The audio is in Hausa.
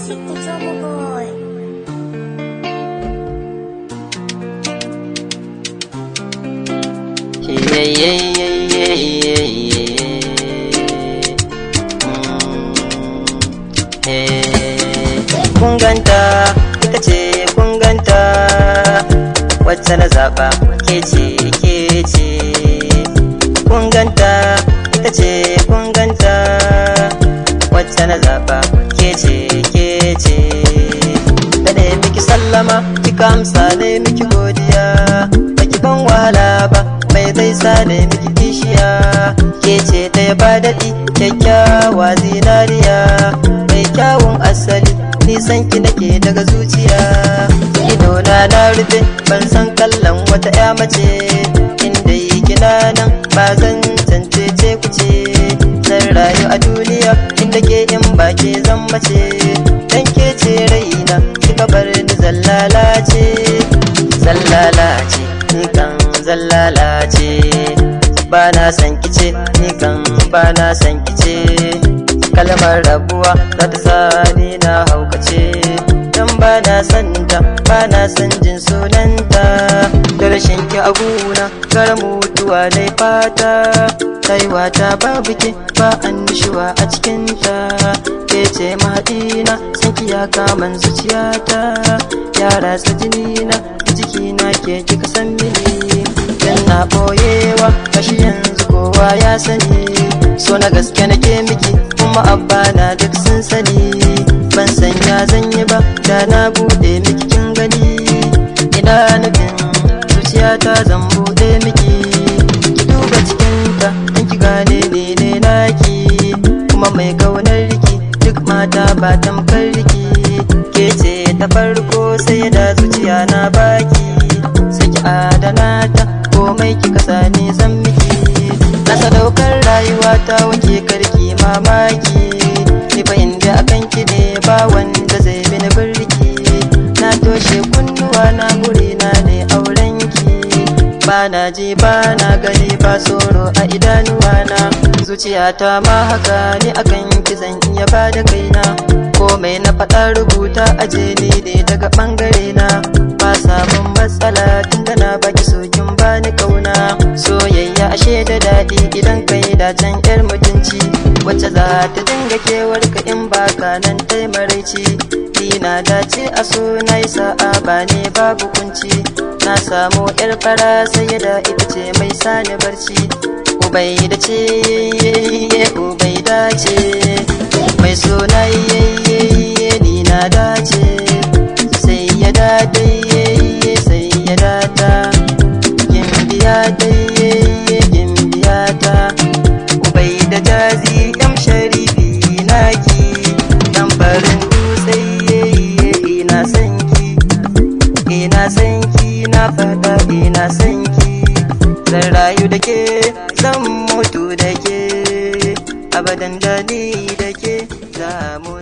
Music to Jomo Boy. Kun ganta, ita ce kun ganta, wacce na zaɓa ke ce. Kun ganta, ita ce kun ganta, wacce na zaɓa ke ce. Da ne miki sallama, kika amsa ne miki godiya, baki ban wahala ba, mai zai sa ne miki kishiya. Ke ce ɗaya ba daɗi, kyakkyawa zinariya, mai kyawun asali, nisan ki nake daga zuciya. Idona na rufe, ban san kallon wata ƴa mace, inda yi kina nan ba zan cancece ku ce. Zan rayu a duniya inda ke in ba ke zan mace, dan ke ce raina kika bar ni zallalace. Zallalace, ni kan zallalace, ba na san kice, ni kan ba na san kice. Kalmar rabuwa za ta sa ni na haukace, dan ba na san ta, ba na san jin sunanta. Da rashin ki a guna, gara mutuwa nai fata. Rayuwata babu ke, ba annishuwa a cikinta. Ke ce mahaɗina, san ki ya kaman zuciyata. Ya ratsa jinina, jikina ke kika san mini. Dan na ɓoyewa, kashi yanzu kowa ya sani. So na gaske nake miki, kuma abba na duk sun sani. Ban san ya zan yi ba, da na buɗe miki kin gani. Ina nufin zuciyata zan buɗe miki, ki duba cikinta in ki gane ne naki. Kuma mai kaunar riki, duk mata ba tamkar riki. Ke ce ta farko sai da zuciya na baki, sai ki adana ta, komai kika sani zan miki. Na sadaukar rayuwa ta wanke karki mamaki, ni fa inda akan ki ne ba wanda zai mini birki. Na toshe kunnuwa na gurina ne aurenki, ba na ji ba na gani ba tsoro a idanuwana. Zuciyata ma haka ni akan ki zan iya ba da kaina, komai na faɗa rubuta aje ni ne daga ɓangare na. Ba samun matsala tunda na baki sokin bani kauna. Soyayya ashe da daɗi idan kai dacen yar mutunci, wacce za ta dinga kewar ka in baka nan tai maraici. Ni na dace a so na yi sa'a ba ne babu kunci, na samu yar fara sai da ita ce mai sani barci. Ubai da ce, ubai dace, mai suna ni na dace. Sai ya dade, sai ya data, gimbiya dai, gimbiya ta. Ubai da jazi yam sharifi naki, dan barin dutse, ina sanki, ina sanki, na fada ina sanki. Zan rayu da ke, zan mutu da ke, abadan da ni da ke za mu